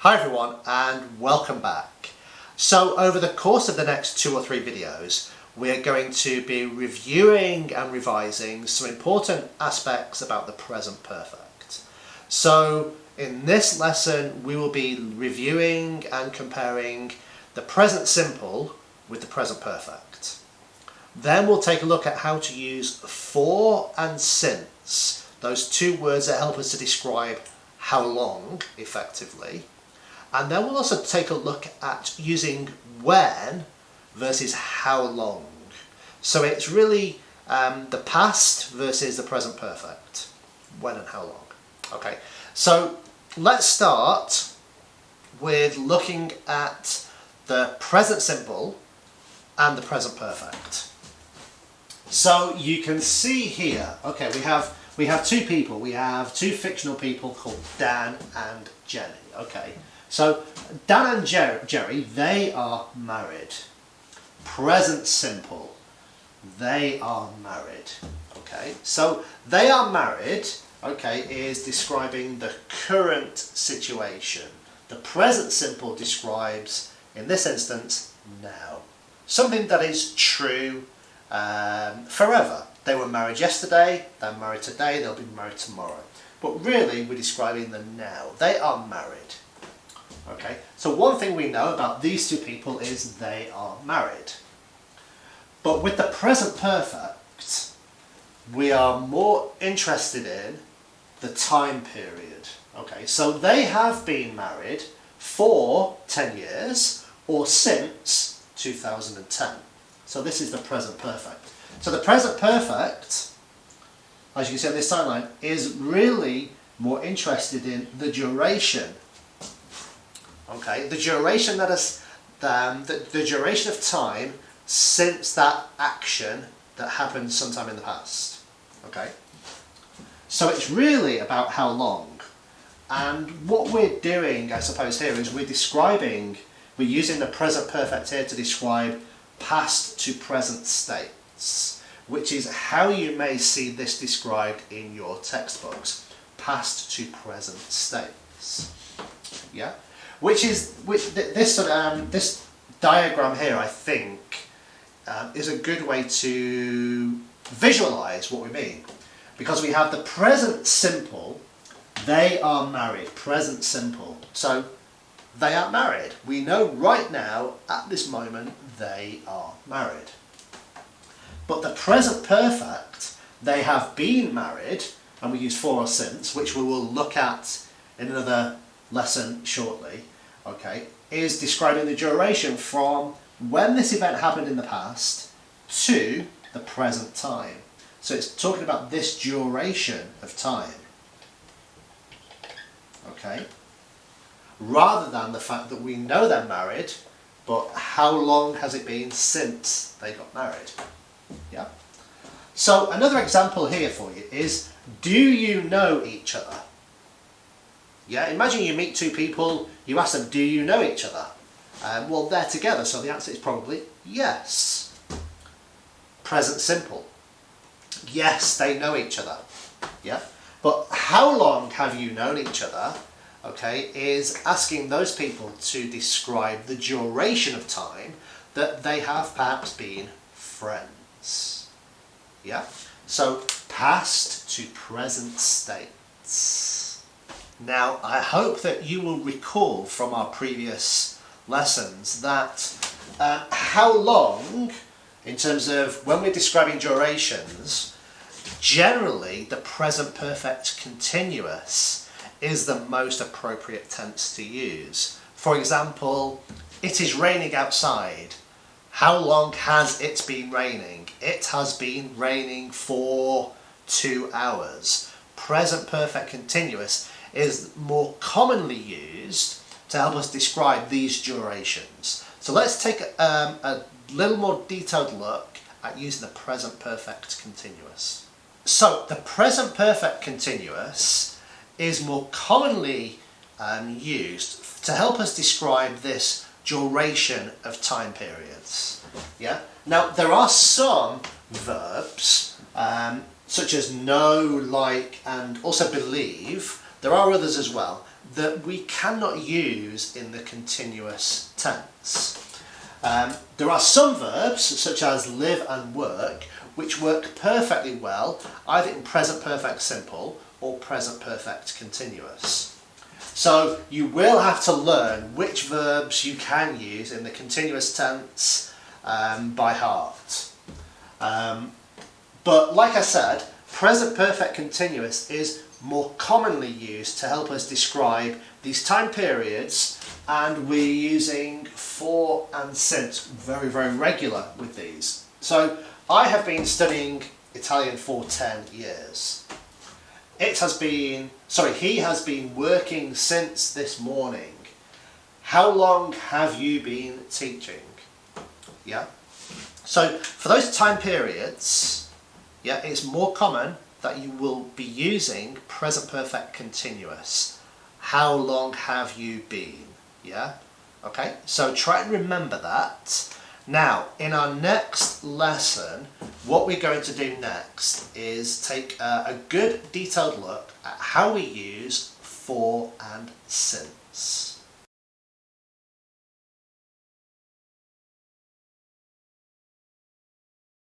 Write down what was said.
Hi everyone and welcome back. So over the course of the next 2 or 3 videos we're going to be reviewing and revising some important aspects about the present perfect. So in this lesson we will be reviewing and comparing the present simple with the present perfect. Then we'll take a look at how to use for and since, those two words that help us to describe how long effectively. And then we'll also take a look at using when versus how long. So it's really the past versus the present perfect. When and how long. Okay, so let's start with looking at the present simple and the present perfect. So you can see here, okay, we have two people. We have two fictional people called Dan and Jenny. Okay. So Dan and Jerry, they are married. Present simple, they are married. Okay, so they are married, okay, is describing the current situation. The present simple describes, in this instance, now. Something that is true forever. They were married yesterday, they're married today, they'll be married tomorrow. But really, we're describing the now. They are married. Okay, so one thing we know about these two people is they are married. But with the present perfect, we are more interested in the time period. Okay, so they have been married for 10 years or since 2010. So this is the present perfect. So the present perfect, as you can see on this timeline, is really more interested in the duration. Okay, the duration that is the duration of time since that action that happened sometime in the past. Okay, so it's really about how long, and what we're doing, I suppose, here is we're using the present perfect here to describe past to present states, which is how you may see this described in your textbooks. Past to present states. Yeah. This diagram here, I think, is a good way to visualize what we mean, because we have the present simple. They are married. Present simple. So they are married. We know right now, at this moment, they are married. But the present perfect, they have been married, and we use for or since, which we will look at in another lesson shortly, okay, is describing the duration from when this event happened in the past to the present time. So it's talking about this duration of time, okay, rather than the fact that we know they're married, but how long has it been since they got married? Yeah. So another example here for you is, do you know each other? Yeah, imagine you meet two people, you ask them, do you know each other? Well, they're together, so the answer is probably yes. Present simple. Yes, they know each other. Yeah, but how long have you known each other? Okay, is asking those people to describe the duration of time that they have perhaps been friends. Yeah, so past to present states. Now, I hope that you will recall from our previous lessons that how long, in terms of when we're describing durations, generally the present perfect continuous is the most appropriate tense to use. For example, it is raining outside. How long has it been raining? It has been raining for 2 hours. Present perfect continuous is more commonly used to help us describe these durations. So let's take a little more detailed look at using the present perfect continuous. So the present perfect continuous is more commonly used to help us describe this duration of time periods. Yeah. Now there are some verbs such as know, like, and also believe there are others as well that we cannot use in the continuous tense. There are some verbs, such as live and work, which work perfectly well either in present perfect simple or present perfect continuous. So you will have to learn which verbs you can use in the continuous tense by heart. But like I said, present perfect continuous is more commonly used to help us describe these time periods, and we're using for and since very, very regular with these. So I have been studying Italian for 10 years. He has been working since this morning. How long have you been teaching? Yeah. So for those time periods, yeah, it's more common that you will be using present perfect continuous. How long have you been? Yeah. Okay. So try and remember that. Now, in our next lesson, what we're going to do next is take a good detailed look at how we use for and since.